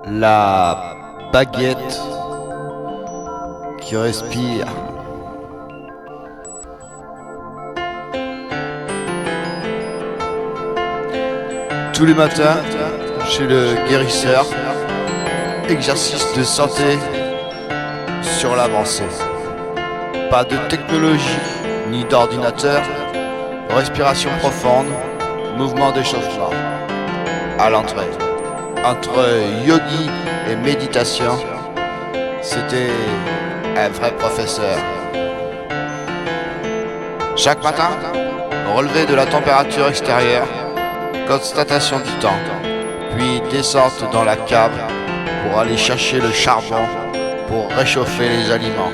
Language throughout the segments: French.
La baguette qui respire. Tous les matins, chez le guérisseur, exercice de santé sur l'avancée. Pas de technologie ni d'ordinateur, respiration profonde, mouvement d'échauffement. À l'entrée, entre yogi et méditation, c'était un vrai professeur. Chaque matin, relevé de la température extérieure, constatation du temps, puis descente dans la cave pour aller chercher le charbon pour réchauffer les aliments.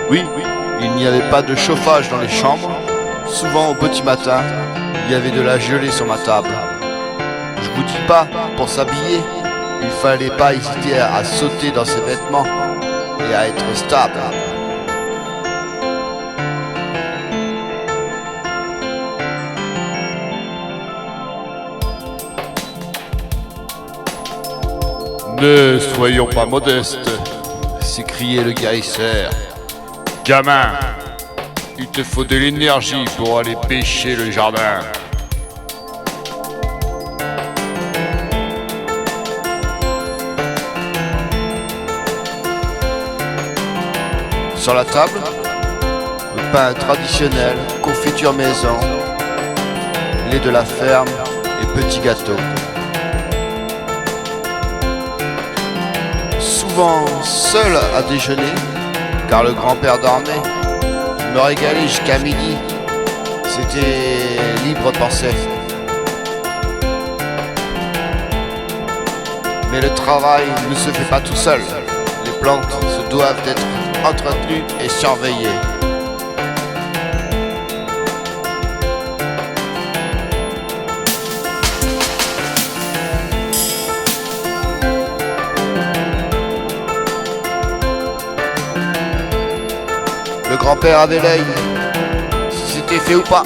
Oui, il n'y avait pas de chauffage dans les chambres. Souvent au petit matin, il y avait de la gelée sur ma table. Je vous dis pas, pour s'habiller, il fallait pas hésiter à sauter dans ses vêtements et à être stable. Ne soyons pas modestes, S'écriait le guérisseur. gamin. Il te faut de l'énergie pour aller pêcher le jardin. Sur la table, le pain traditionnel, confiture maison, lait de la ferme et petits gâteaux. Souvent seul à déjeuner, car le grand-père dormait. Je me régalais jusqu'à midi. C'était libre pensée. Mais le travail ne se fait pas tout seul. Les plantes se doivent être entretenues et surveillées. Le grand-père avait l'œil, si c'était fait ou pas,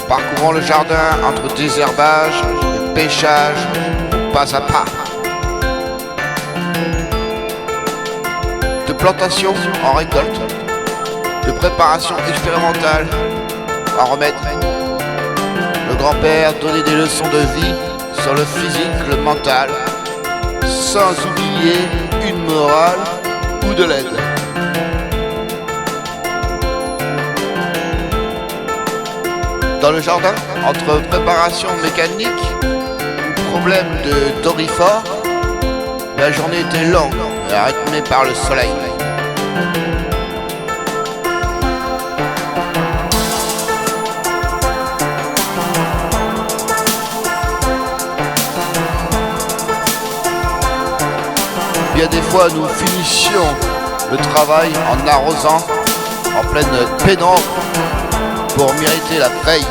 parcourant le jardin entre désherbage et pêchage, pas à pas. De plantation en récolte, de préparation expérimentale en remède. Le grand-père donnait des leçons de vie sur le physique, le mental, sans oublier une morale ou de l'aide. Dans le jardin, entre préparation mécanique ou problème de dorifort, la journée était longue et rythmée par le soleil. Bien des fois, nous finissions le travail en arrosant en pleine pénombre pour mériter la paye.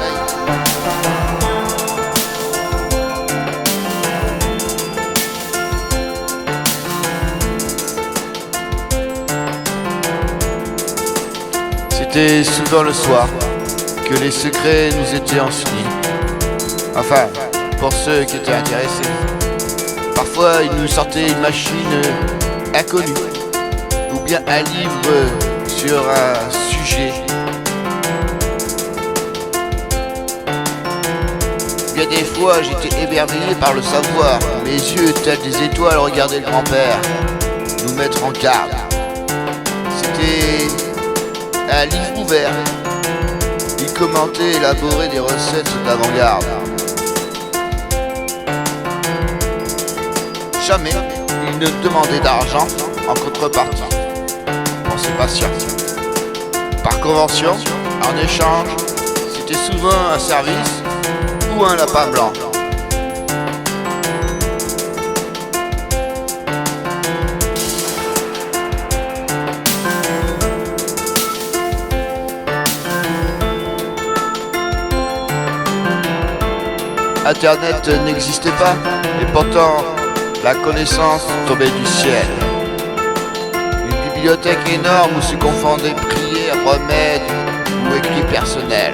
C'était souvent le soir que les secrets nous étaient enseignés. Enfin, pour ceux qui étaient intéressés. Parfois, ils nous sortaient une machine inconnue ou bien un livre sur un sujet. Bien des fois, j'étais émerveillé par le savoir. Mes yeux, tels des étoiles, regardaient le grand-père nous mettre en garde. C'était un livre ouvert. Il commentait et élaborait des recettes d'avant-garde. Jamais il ne demandait d'argent en contrepartie pour ses patients. Par convention, en échange, c'était souvent un service ou un lapin blanc. Internet n'existait pas, et pourtant la connaissance tombait du ciel. Une bibliothèque énorme où se confondaient prières, remèdes ou écrits personnels.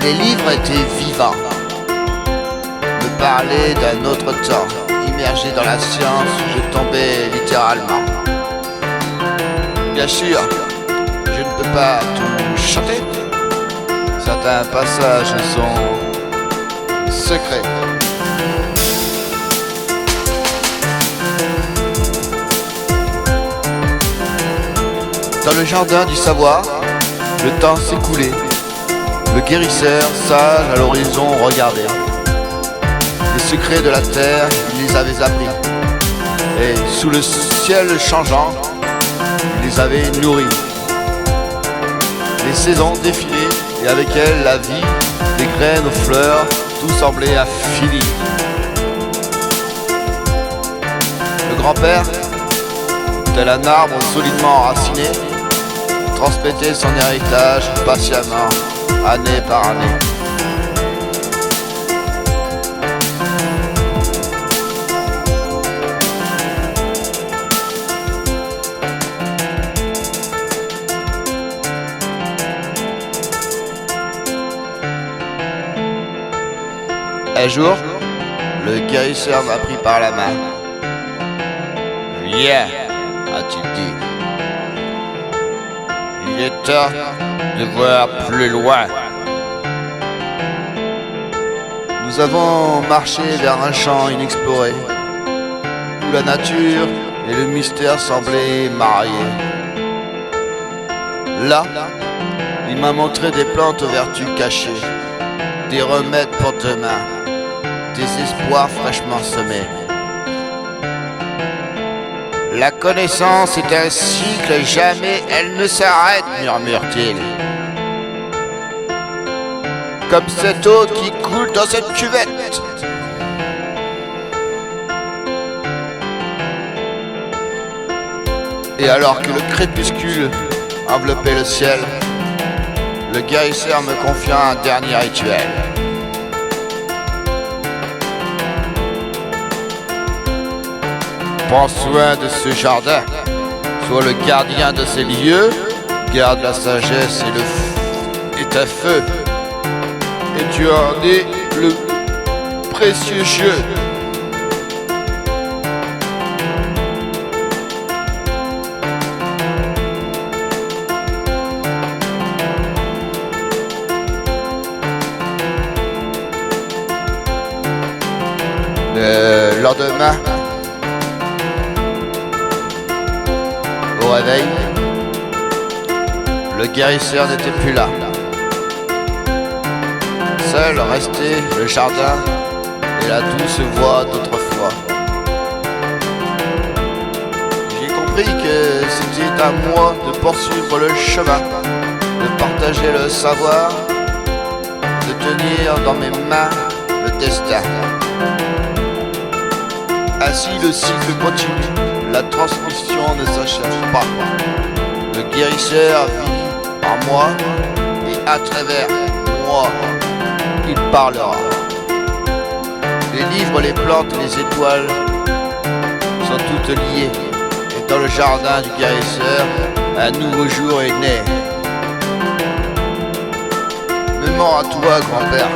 Les livres étaient vivants, me parlaient d'un autre temps, immergé dans la science où je tombais littéralement. Bien sûr, je ne peux pas tout chanter. Certains passages sont secrets. Dans le jardin du savoir, le temps s'écoulait. Le guérisseur, sage à l'horizon, regardait. Les secrets de la terre, il les avait appris. Et sous le ciel changeant, il les avait nourris. Les saisons défilaient et avec elles la vie, des graines aux fleurs, tout semblait infini. Le grand-père, tel un arbre solidement enraciné, transmettait son héritage patiemment, année par année. Un jour, le guérisseur m'a pris par la main. « Viens », a-t-il dit. « Il est temps de voir plus loin. » Nous avons marché vers un champ inexploré, où la nature et le mystère semblaient mariés. Là, il m'a montré des plantes aux vertus cachées, des remèdes pour demain, des espoirs fraîchement semés. La connaissance est un cycle et jamais elle ne s'arrête, murmure-t-il. Comme cette eau qui coule dans cette cuvette. Et alors que le crépuscule enveloppait le ciel, le guérisseur me confia un dernier rituel. Prends soin de ce jardin, sois le gardien de ces lieux, garde la sagesse et un feu, et tu en es le précieux jeu. Le lendemain, au réveil, le guérisseur n'était plus là. Seul restait le jardin et la douce voix d'autrefois. J'ai compris que c'était à moi de poursuivre le chemin, de partager le savoir, de tenir dans mes mains le destin. Ainsi le cycle continue, la transmission ne s'achève pas. Le guérisseur vit en moi et à travers moi, il parlera. Les livres, les plantes et les étoiles sont toutes liées. Et dans le jardin du guérisseur, un nouveau jour est né. Mémoire à toi, grand-père.